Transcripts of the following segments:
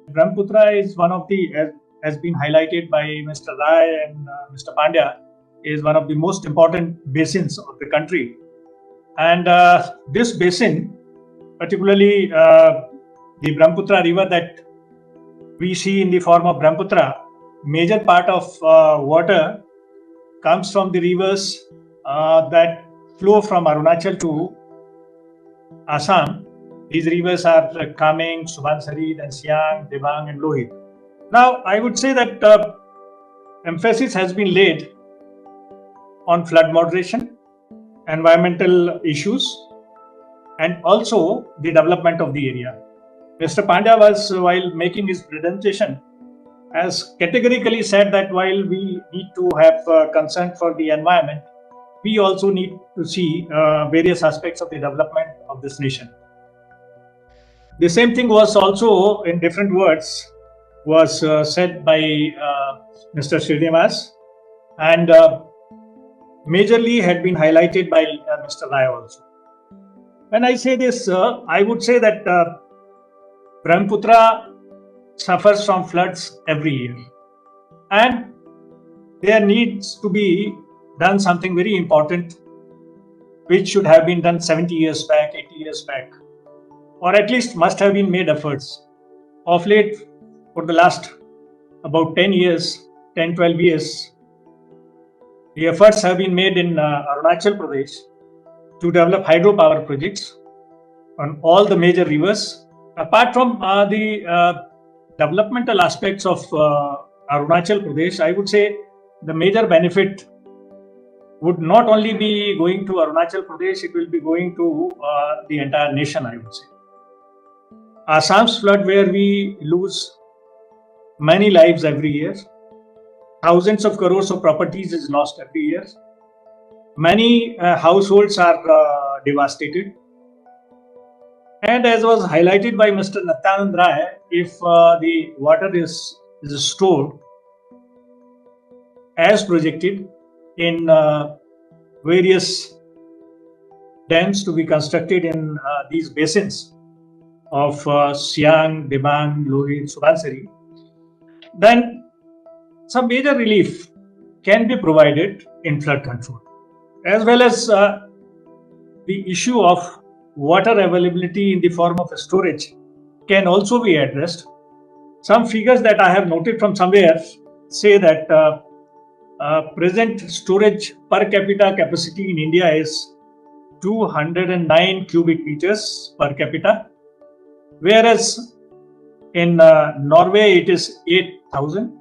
Brahmaputra is one of the, as has been highlighted by Mr. Rai and Mr. Pandya, is one of the most important basins of the country. And this basin, particularly the Brahmaputra River that we see in the form of Brahmaputra, major part of water comes from the rivers that flow from Arunachal to Assam. These rivers are Kameng, Subansari, then Siang, Debang, and Lohit. Now, I would say that emphasis has been laid on flood moderation, environmental issues, and also the development of the area. Mr. Pandya was, while making his presentation, has categorically said that while we need to have concern for the environment, we also need to see various aspects of the development of this nation. The same thing was also, in different words, was said by Mr. Srinivas, and majorly had been highlighted by Mr. Rai also. When I say this, I would say that Brahmaputra suffers from floods every year, and there needs to be done something very important, which should have been done 70 years back, 80 years back, or at least must have been made efforts. Of late, for the last about 10 years, 10, 12 years, the efforts have been made in Arunachal Pradesh to develop hydropower projects on all the major rivers. Apart from the developmental aspects of Arunachal Pradesh, I would say the major benefit would not only be going to Arunachal Pradesh, it will be going to the entire nation, I would say. Assam's flood, where we lose many lives every year, thousands of crores of properties is lost every year, many households are devastated, and as was highlighted by Mr. Natyanand Rai, if the water is stored as projected in various dams to be constructed in these basins of Siang, Debang, Lohit, Subansari, then some major relief can be provided in flood control, as well as the issue of water availability in the form of storage can also be addressed. Some figures that I have noted from somewhere say that present storage per capita capacity in India is 209 cubic meters per capita, whereas in Norway it is 8,000.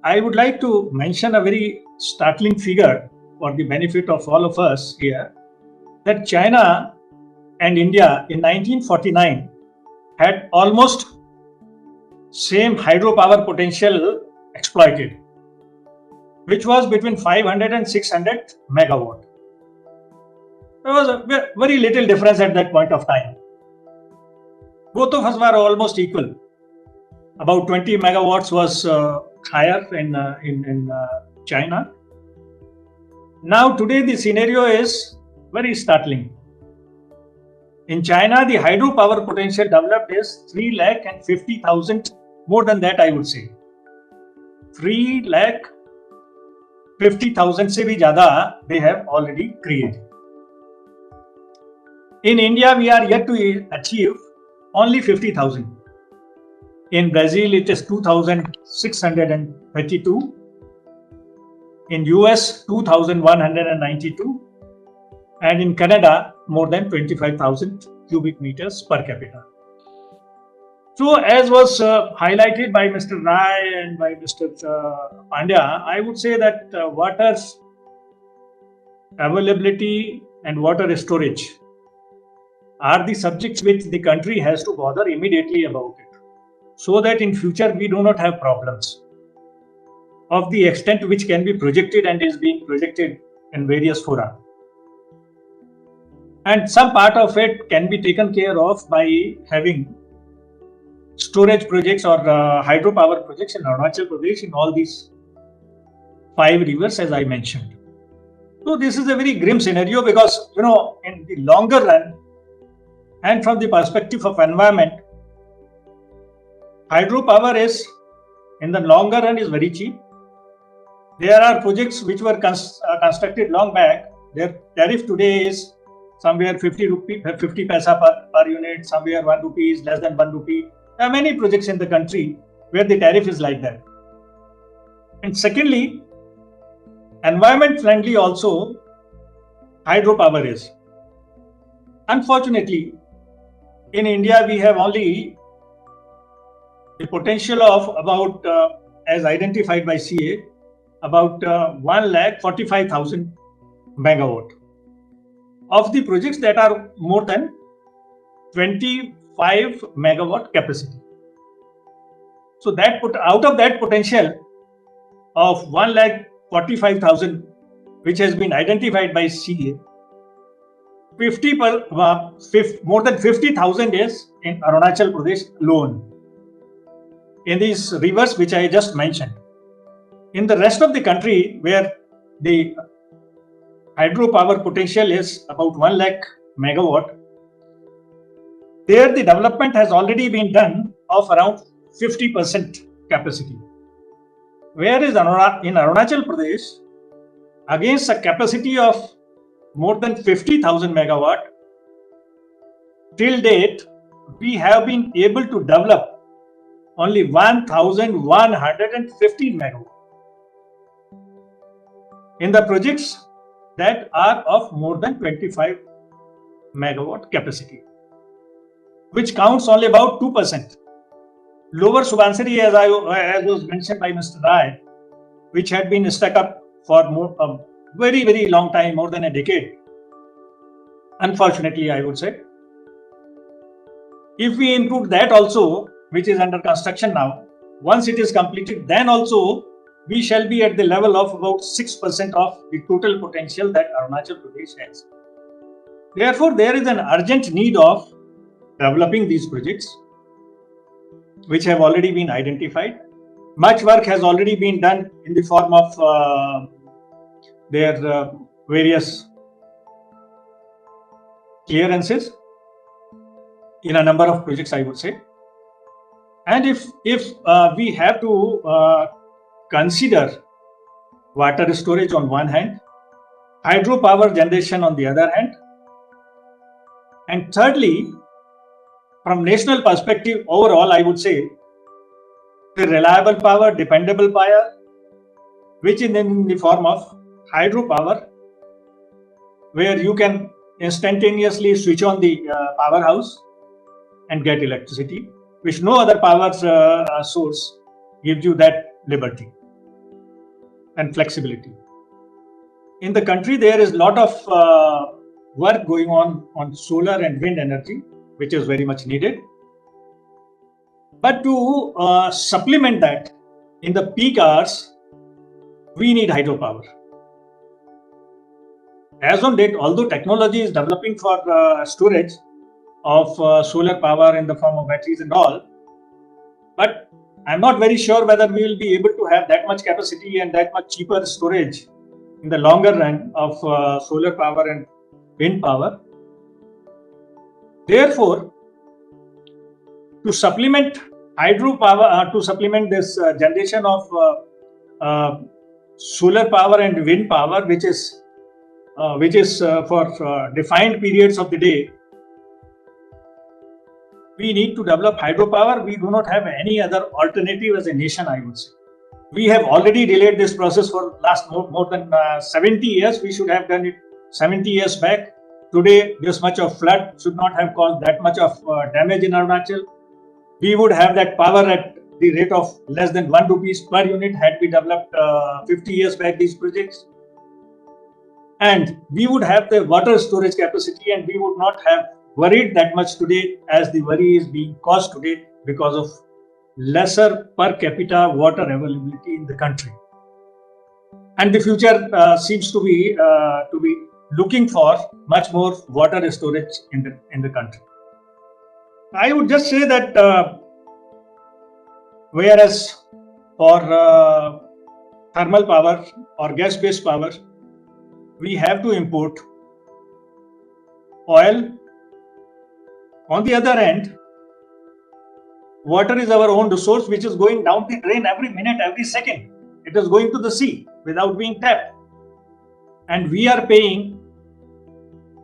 I would like to mention a very startling figure for the benefit of all of us here, that China and India in 1949 had almost same hydropower potential exploited, which was between 500 and 600 megawatt. There was a very little difference at that point of time. Both of us were almost equal. About 20 megawatts was higher in China. Now today the scenario is very startling. In China, the hydropower potential developed is 350,000, more than that I would say. 350,000 se bhi zyada they have already created. In India, we are yet to achieve only 50,000. In Brazil, it is 2,632. In US, 2,192. And in Canada, more than 25,000 cubic meters per capita. So, as was highlighted by Mr. Rai and by Mr. Pandya, I would say that water availability and water storage are the subjects which the country has to bother immediately about it, so that in future we do not have problems of the extent which can be projected and is being projected in various fora. And some part of it can be taken care of by having storage projects or hydropower projects in Arunachal Pradesh in all these 5 rivers as I mentioned. So this is a very grim scenario because, in the longer run and from the perspective of environment, hydropower is, in the longer run, is very cheap. There are projects which were constructed long back. Their tariff today is somewhere 50 paisa per unit, somewhere 1 rupee is less than 1 rupee. There are many projects in the country where the tariff is like that. And secondly, environment friendly also hydropower is. Unfortunately, in India we have only the potential of about, as identified by CA, about 1,45,000 megawatt of the projects that are more than 25 megawatt capacity. So that out of that potential of 1,45,000, which has been identified by CA, more than 50,000 is in Arunachal Pradesh alone, in these rivers which I just mentioned. In the rest of the country, where the hydropower potential is about 1 lakh megawatt, there the development has already been done of around 50% capacity. Whereas in Arunachal Pradesh, against a capacity of more than 50,000 megawatt, till date, we have been able to develop only 1,115 megawatt in the projects that are of more than 25 megawatt capacity, which counts only about 2%. Lower Subansiri, as was mentioned by Mr. Rai, which had been stuck up for a very, very long time, more than a decade. Unfortunately, I would say. If we include that also, which is under construction now, once it is completed, then also we shall be at the level of about 6% of the total potential that Arunachal Pradesh has. Therefore, there is an urgent need of developing these projects, which have already been identified. Much work has already been done in the form of their various clearances in a number of projects, I would say. And if we have to consider water storage on one hand, hydropower generation on the other hand, and thirdly, from national perspective, overall, I would say the reliable power, dependable power, which is in the form of hydropower, where you can instantaneously switch on the powerhouse and get electricity, which no other power source gives you that liberty and flexibility. In the country, there is a lot of work going on solar and wind energy, which is very much needed. But to supplement that, in the peak hours, we need hydropower. As on date, although technology is developing for storage of solar power in the form of batteries and all, but I'm not very sure whether we will be able to have that much capacity and that much cheaper storage in the longer run of solar power and wind power. Therefore, to supplement hydropower, to supplement this generation of solar power and wind power, which is for defined periods of the day, we need to develop hydropower. We do not have any other alternative as a nation, I would say. We have already delayed this process for last more than 70 years. We should have done it 70 years back. Today, this much of flood should not have caused that much of damage in Arunachal. We would have that power at the rate of less than 1 rupees per unit had we developed 50 years back these projects. And we would have the water storage capacity, and we would not have worried that much today as the worry is being caused today because of lesser per capita water availability in the country. And the future seems to be looking for much more water storage in the country. I would just say that whereas for thermal power or gas-based power, we have to import oil. On the other hand, water is our own resource which is going down the drain every minute, every second. It is going to the sea without being tapped. And we are paying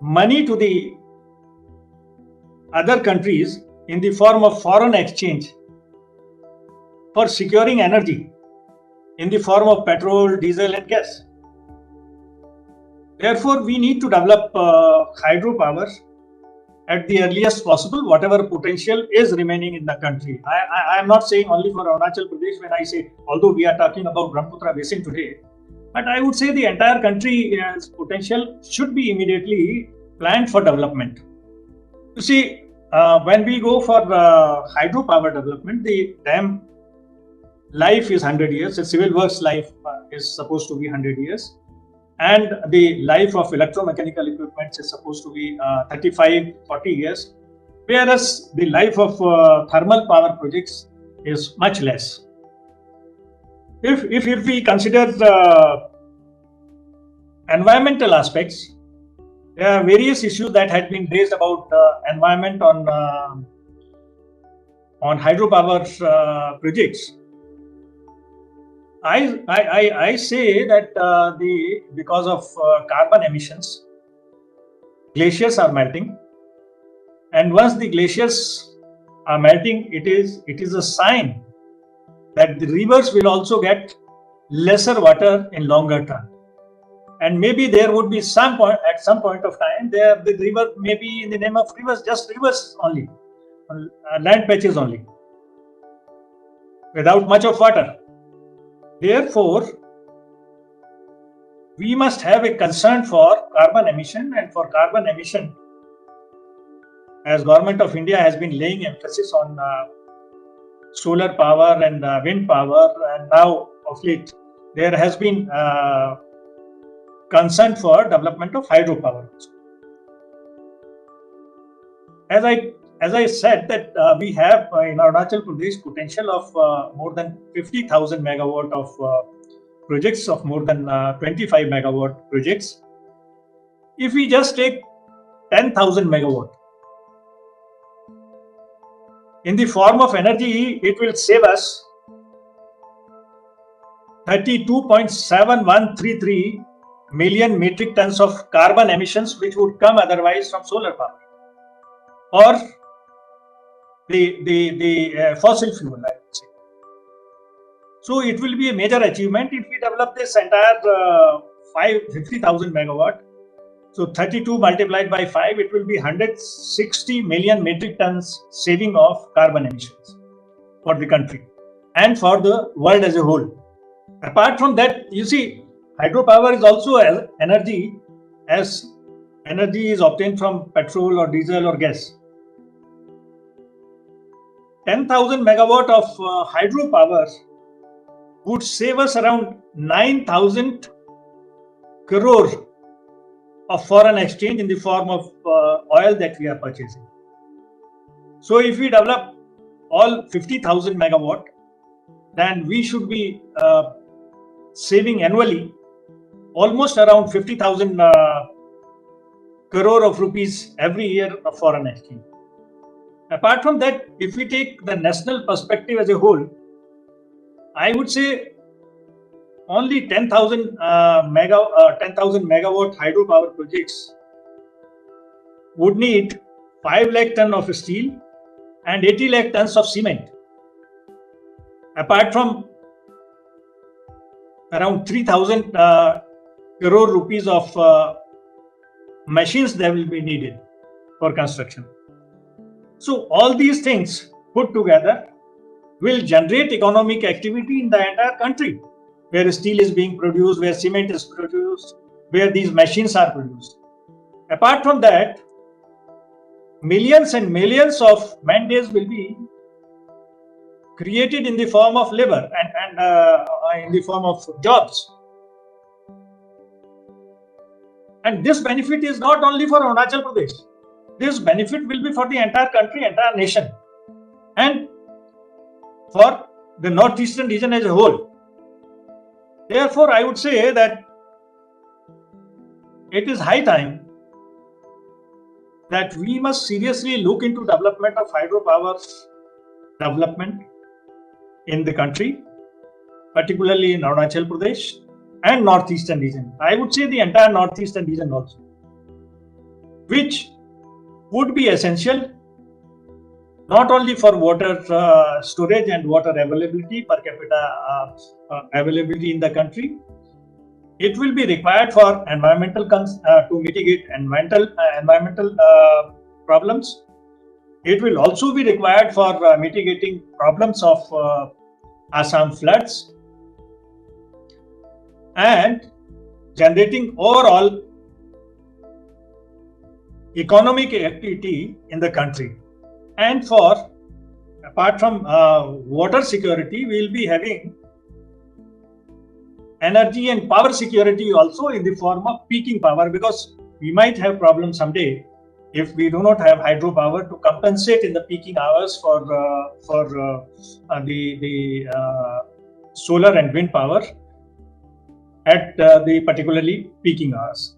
money to the other countries in the form of foreign exchange for securing energy in the form of petrol, diesel, and gas. Therefore, we need to develop hydropower at the earliest possible, whatever potential is remaining in the country. I am not saying only for Arunachal Pradesh when I say, although we are talking about Brahmaputra Basin today, but I would say the entire country's potential should be immediately planned for development. You see, when we go for hydropower development, the dam life is 100 years, the civil works life is supposed to be 100 years, and the life of electromechanical equipment is supposed to be 35-40 years, whereas the life of thermal power projects is much less. If we consider the environmental aspects, there are various issues that had been raised about environment on hydropower projects. I say that because of carbon emissions, glaciers are melting, and once the glaciers are melting, it is a sign that the rivers will also get lesser water in longer term, and maybe there would be at some point of time the river may be in the name of rivers, just rivers only, land patches only, without much of water. Therefore, we must have a concern for carbon emission, and for carbon emission, as Government of India has been laying emphasis on solar power and wind power, and now of late there has been concern for development of hydropower. As I said that we have in Arunachal Pradesh potential of more than 50,000 megawatt of projects, of more than 25 megawatt projects. If we just take 10,000 megawatt in the form of energy, it will save us 32.7133 million metric tons of carbon emissions, which would come otherwise from solar power or the fossil fuel, I would say. So it will be a major achievement if we develop this entire 50,000 megawatt. So 32 multiplied by 5, it will be 160 million metric tons saving of carbon emissions for the country and for the world as a whole. Apart from that, you see, hydropower is also energy, as energy is obtained from petrol or diesel or gas. 10,000 megawatt of hydropower would save us around 9,000 crore of foreign exchange in the form of oil that we are purchasing. So if we develop all 50,000 megawatt, then we should be saving annually almost around 50,000 crore of rupees every year of foreign exchange. Apart from that, if we take the national perspective as a whole, I would say only 10,000 megawatt hydropower projects would need 5 lakh ton of steel and 80 lakh tons of cement. Apart from around 3,000 crore rupees of machines that will be needed for construction. So all these things put together will generate economic activity in the entire country, where steel is being produced, where cement is produced, where these machines are produced. Apart from that, millions and millions of man days will be created in the form of labor and in the form of jobs. And this benefit is not only for Arunachal Pradesh. This benefit will be for the entire country, entire nation, and for the northeastern region as a whole. Therefore, I would say that it is high time that we must seriously look into development of hydropower development in the country, particularly in Arunachal Pradesh and northeastern region. I would say the entire northeastern region also, which would be essential not only for water storage and water availability per capita availability in the country. It will be required for environmental to mitigate environmental problems. It will also be required for mitigating problems of Assam floods and generating overall economic activity in the country. And for, apart from water security, we will be having energy and power security also in the form of peaking power, because we might have problems someday if we do not have hydropower to compensate in the peaking hours for the solar and wind power at the particularly peaking hours.